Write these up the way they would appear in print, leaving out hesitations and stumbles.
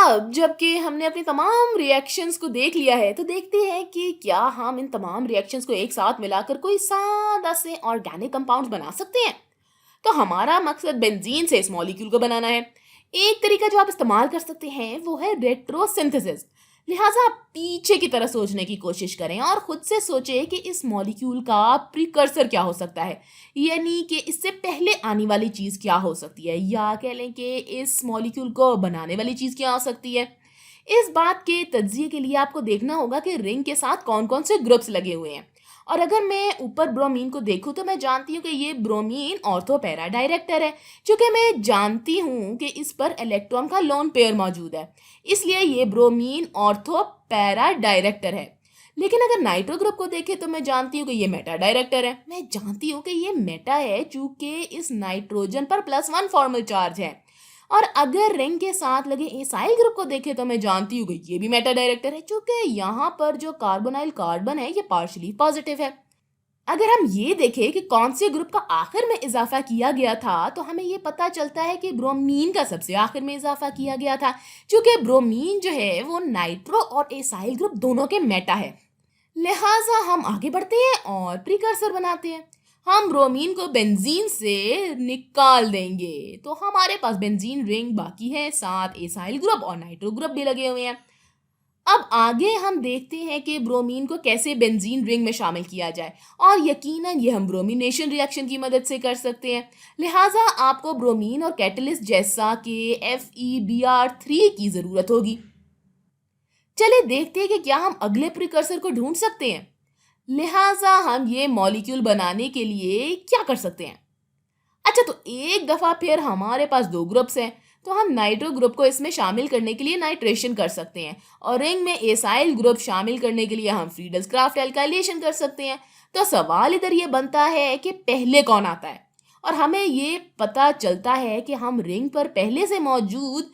अब जबकि हमने अपनी तमाम रिएक्शंस को देख लिया है, तो देखते हैं कि क्या हम इन तमाम रिएक्शंस को एक साथ मिलाकर कोई सादा से ऑर्गेनिक कंपाउंड्स बना सकते हैं। तो हमारा मकसद बेंजीन से इस मॉलिक्यूल को बनाना है। एक तरीका जो आप इस्तेमाल कर सकते हैं वो है रेट्रोसिंथेसिस। लिहाजा आप पीछे की तरह सोचने की कोशिश करें और खुद से सोचें कि इस मॉलिक्यूल का प्रिकर्सर क्या हो सकता है, यानी कि इससे पहले आने वाली चीज़ क्या हो सकती है, या कह लें कि इस मॉलिक्यूल को बनाने वाली चीज़ क्या हो सकती है। इस बात के तज्जिए के लिए आपको देखना होगा कि रिंग के साथ कौन कौन से ग्रुप्स लगे हुए हैं। और अगर मैं ऊपर ब्रोमीन को देखूं तो मैं जानती हूँ कि ये ब्रोमीन ऑर्थो पैरा डायरेक्टर है, क्योंकि मैं जानती हूँ कि इस पर इलेक्ट्रॉन का लोन पेयर मौजूद है, इसलिए ये ब्रोमीन ऑर्थो पैरा डायरेक्टर है। लेकिन अगर नाइट्रो ग्रुप को देखें तो मैं जानती हूँ कि ये मेटा डायरेक्टर है। मैं जानती हूँ कि ये मेटा है चूंकि इस नाइट्रोजन पर +1 फॉर्मल चार्ज है। और अगर रिंग के साथ लगे एसाइल ग्रुप को देखें तो मैं जानती हूँ कि ये भी मेटा डायरेक्टर है, क्योंकि यहाँ पर जो कार्बोनाइल कार्बन है ये पार्शियली पॉजिटिव है। अगर हम ये देखें कि कौन से ग्रुप का आखिर में इजाफा किया गया था तो हमें ये पता चलता है कि ब्रोमीन का सबसे आखिर में इजाफा किया गया था, क्योंकि ब्रोमीन जो है वो नाइट्रो और एसाइल ग्रुप दोनों के मेटा है। लिहाजा हम आगे बढ़ते हैं और प्रिकर्सर बनाते हैं। हम ब्रोमीन को बेंजीन से निकाल देंगे तो हमारे पास बेंजीन रिंग बाकी है, साथ एसाइल ग्रुप और नाइट्रो ग्रुप भी लगे हुए हैं। अब आगे हम देखते हैं कि ब्रोमीन को कैसे बेंजीन रिंग में शामिल किया जाए, और यकीनन ये हम ब्रोमिनेशन रिएक्शन की मदद से कर सकते हैं। लिहाजा आपको ब्रोमीन और कैटलिस्ट जैसा कि FeBr3 की ज़रूरत होगी। चलिए देखते हैं कि क्या हम अगले प्रिकर्सर को ढूंढ सकते हैं। लिहाजा हम ये मॉलिक्यूल बनाने के लिए क्या कर सकते हैं। अच्छा, तो एक दफ़ा फिर हमारे पास दो ग्रुप्स हैं, तो हम नाइट्रो ग्रुप को इसमें शामिल करने के लिए नाइट्रेशन कर सकते हैं, और रिंग में एसाइल ग्रुप शामिल करने के लिए हम फ्रीडल्स क्राफ्ट एल्काइलेशन कर सकते हैं। तो सवाल इधर ये बनता है कि पहले कौन आता है, और हमें ये पता चलता है कि हम रिंग पर पहले से मौजूद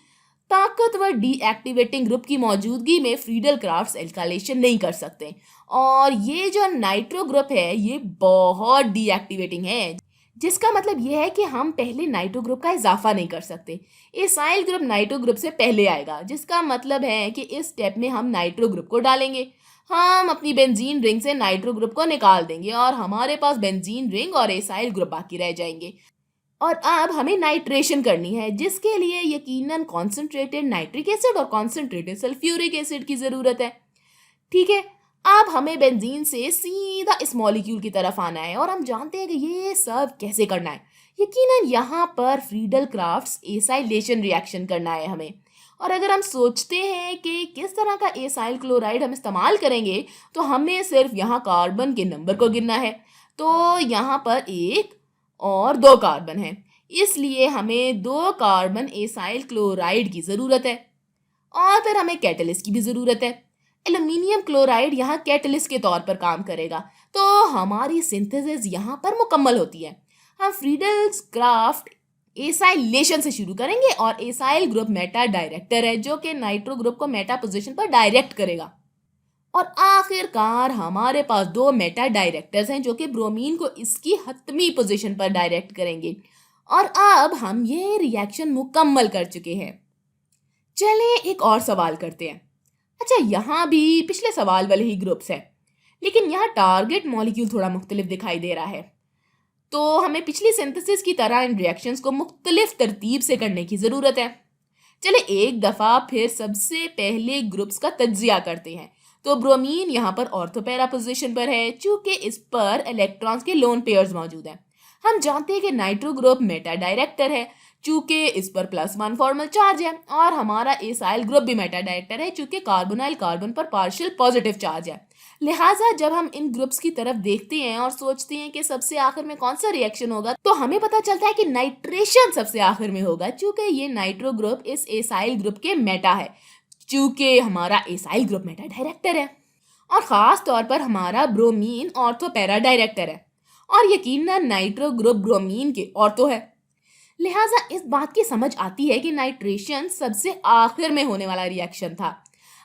ताकतवर डीएक्टिवेटिंग ग्रुप की मौजूदगी में फ्रीडल क्राफ्ट एल्काइलेशन नहीं कर सकते। और ये जो नाइट्रो ग्रुप है ये बहुत डीएक्टिवेटिंग है, जिसका मतलब यह है कि हम पहले नाइट्रो ग्रुप का इजाफा नहीं कर सकते। एसाइल ग्रुप नाइट्रो ग्रुप से पहले आएगा, जिसका मतलब है कि इस स्टेप में हम नाइट्रो ग्रुप को डालेंगे। हम अपनी बेंजीन रिंग से नाइट्रो ग्रुप को निकाल देंगे और हमारे पास बेंजीन रिंग और एसाइल ग्रुप बाकी रह जाएंगे। और अब हमें नाइट्रेशन करनी है, जिसके लिए यकीनन कॉन्सेंट्रेटेड नाइट्रिक एसिड और कॉन्सेंट्रेटेड सल्फ्यूरिक एसिड की ज़रूरत है। ठीक है, अब हमें बेंजीन से सीधा इस मॉलिक्यूल की तरफ आना है, और हम जानते हैं कि ये सब कैसे करना है। यकीनन यहाँ पर फ्रीडल क्राफ्ट्स एसाइलेशन रिएक्शन करना है हमें। और अगर हम सोचते हैं कि किस तरह का एसाइल क्लोराइड हम इस्तेमाल करेंगे, तो हमें सिर्फ यहाँ कार्बन के नंबर को गिनना है। तो यहाँ पर 1 और 2 कार्बन है, इसलिए हमें 2 कार्बन एसाइल क्लोराइड की ज़रूरत है। और फिर हमें कैटलिस्ट की भी ज़रूरत है। एल्यूमिनियम क्लोराइड यहाँ कैटलिस्ट के तौर पर काम करेगा, तो हमारी सिंथेसिस यहाँ पर मुकम्मल होती है। हम फ्रीडल्स क्राफ्ट एसाइलेशन से शुरू करेंगे, और एसाइल ग्रुप मेटा डायरेक्टर है जो कि नाइट्रो ग्रुप को मेटा पोजीशन पर डायरेक्ट करेगा। और आखिरकार हमारे पास 2 मेटा डायरेक्टर्स हैं जो कि ब्रोमीन को इसकी हतमी पोजीशन पर डायरेक्ट करेंगे। और अब हम ये रिएक्शन मुकम्मल कर चुके हैं। चलें एक और सवाल करते हैं। अच्छा, यहाँ भी पिछले सवाल वाले ही ग्रुप्स हैं, लेकिन यहाँ टारगेट मॉलिक्यूल थोड़ा मुख्तलिफ दिखाई दे रहा है। तो हमें पिछली सिंथेसिस की तरह इन रिएक्शंस को मुख्तलिफ तरतीब से करने की ज़रूरत है। चले एक दफ़ा फिर सबसे पहले ग्रुप्स का तज्जिया करते हैं। तो ब्रोमीन यहाँ पर ऑर्थोपैरा पोजीशन पर है, चूँकि इस पर इलेक्ट्रॉन्स के लोन पेयर्स मौजूद हैं। हम जानते हैं कि नाइट्रो ग्रुप मेटा डायरेक्टर है, चूँकि इस पर +1 फॉर्मल चार्ज है, और हमारा एसाइल ग्रुप भी मेटा डायरेक्टर है चूँकि कार्बोनाइल कार्बन पर पार्शियल पॉजिटिव चार्ज है। लिहाजा जब हम इन ग्रुप्स की तरफ देखते हैं और सोचते हैं कि सबसे आखिर में कौन सा रिएक्शन होगा, तो हमें पता चलता है कि नाइट्रेशन सबसे आखिर में होगा, चूँकि ये नाइट्रो ग्रुप इस एसाइल ग्रुप के मेटा है, चूँकि हमारा एसाइल ग्रुप मेटा डायरेक्टर है, और ख़ास तौर पर हमारा ब्रोमीन ऑर्थो पैरा डायरेक्टर है, और यकीनन नाइट्रो ग्रुप ब्रोमीन के ऑर्थो है। लिहाजा इस बात की समझ आती है कि नाइट्रेशन सबसे आखिर में होने वाला रिएक्शन था।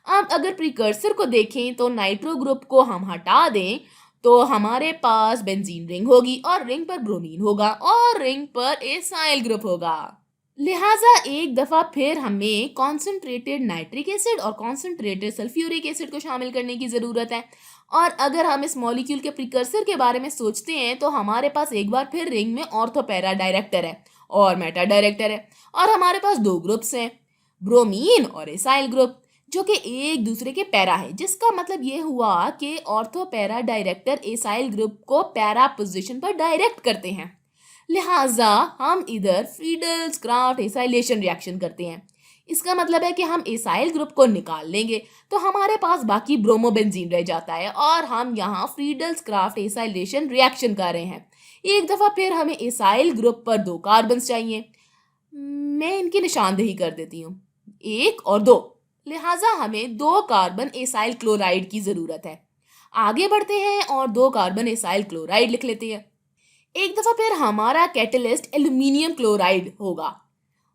अब अगर प्रिकर्सर को देखें तो नाइट्रो ग्रुप को हम हटा दें तो हमारे पास बेंजीन रिंग होगी, और रिंग पर ब्रोमीन होगा, और रिंग पर एसाइल ग्रुप होगा। लिहाजा एक दफ़ा फिर हमें कॉन्सेंट्रेटेड नाइट्रिक एसिड और कॉन्सेंट्रेटेड सल्फ्यूरिक एसिड को शामिल करने की ज़रूरत है। और अगर हम इस मॉलिक्यूल के प्रिकर्सर के बारे में सोचते हैं तो हमारे पास एक बार फिर रिंग में ऑर्थो पैरा डायरेक्टर है और मेटा डायरेक्टर है। और हमारे पास दो ग्रुप्स हैं, ब्रोमीन और एसाइल ग्रुप, जो कि एक दूसरे के पैरा है, जिसका मतलब ये हुआ कि ortho para director acyl group को पैरा पोजीशन पर डायरेक्ट करते हैं। लिहाजा हम इधर फ्रीडल्स क्राफ्ट एसाइलेशन रिएक्शन करते हैं। इसका मतलब है कि हम एसाइल ग्रुप को निकाल लेंगे तो हमारे पास बाकी ब्रोमोबेंजीन रह जाता है और हम यहाँ फ्रीडल्स क्राफ्ट एसाइलेशन रिएक्शन कर रहे हैं। एक दफ़ा फिर हमें एसाइल ग्रुप पर दो कार्बन चाहिए। मैं इनकी निशानदेही कर देती हूँ, एक और दो। लिहाजा हमें दो कार्बन एसाइल क्लोराइड की ज़रूरत है। आगे बढ़ते हैं और दो कार्बन एसाइल क्लोराइड लिख लेते हैं। एक दफ़ा फिर हमारा कैटलिस्ट एल्यूमिनियम क्लोराइड होगा।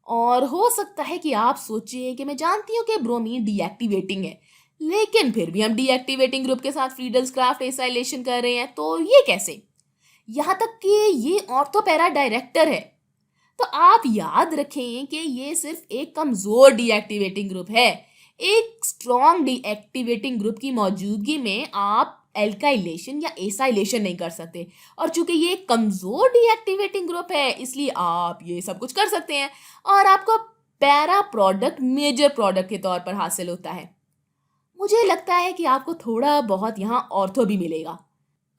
और हो सकता है कि आप सोचिए कि मैं जानती हूँ कि ब्रोमीन डीएक्टिवेटिंग है, लेकिन फिर भी हम डीएक्टिवेटिंग ग्रुप के साथ फ्रीडल्स क्राफ्ट एसाइलेशन कर रहे हैं, तो ये कैसे? यहाँ तक कि ये ऑर्थो पैरा डायरेक्टर है। तो आप याद रखें कि ये सिर्फ एक कमज़ोर डीएक्टिवेटिंग ग्रुप है। एक स्ट्रॉन्ग डीएक्टिवेटिंग ग्रुप की मौजूदगी में आप एल्काइलेशन या एसाइलेशन नहीं कर सकते। और चूंकि ये एक कमज़ोर डीएक्टिवेटिंग ग्रुप है, इसलिए आप ये सब कुछ कर सकते हैं और आपको पैरा प्रोडक्ट मेजर प्रोडक्ट के तौर पर हासिल होता है। मुझे लगता है कि आपको थोड़ा बहुत यहाँ ऑर्थो भी मिलेगा।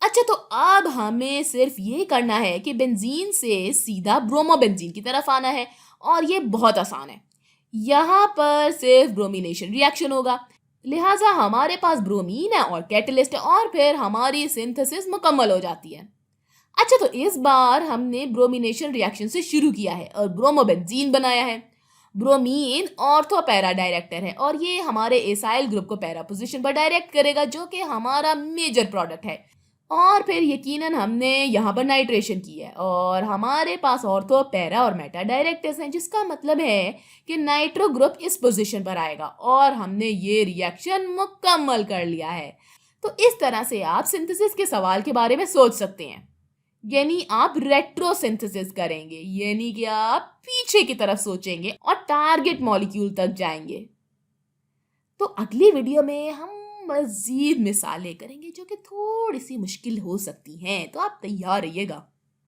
अच्छा, तो अब हमें सिर्फ ये करना है कि बेंजीन से सीधा ब्रोमोबेंजीन की तरफ आना है और ये बहुत आसान है। यहाँ पर सिर्फ ब्रोमिनेशन रिएक्शन होगा। लिहाजा हमारे पास ब्रोमीन है और कैटलिस्ट है और फिर हमारी सिंथेसिस मुकम्मल हो जाती है। अच्छा, तो इस बार हमने ब्रोमिनेशन रिएक्शन से शुरू किया है और ब्रोमोबेंजीन बनाया है। ब्रोमीन ऑर्थो पैरा डायरेक्टर है और ये हमारे एसाइल ग्रुप को पैरा पोजीशन पर डायरेक्ट करेगा, जो कि हमारा मेजर प्रोडक्ट है। और फिर यकीनन हमने यहाँ पर नाइट्रेशन की है और हमारे पास ऑर्थो पैरा और मेटा डायरेक्टर्स हैं, जिसका मतलब है कि नाइट्रो ग्रुप इस पोजीशन पर आएगा और हमने ये रिएक्शन मुकम्मल कर लिया है। तो इस तरह से आप सिंथेसिस के सवाल के बारे में सोच सकते हैं, यानी आप रेट्रो सिंथेसिस करेंगे, यानी कि आप पीछे की तरफ सोचेंगे और टारगेट मॉलिक्यूल तक जाएंगे। तो अगली वीडियो में हम मज़ीद मिसालें करेंगे जो कि थोड़ी सी मुश्किल हो सकती हैं, तो आप तैयार रहिएगा।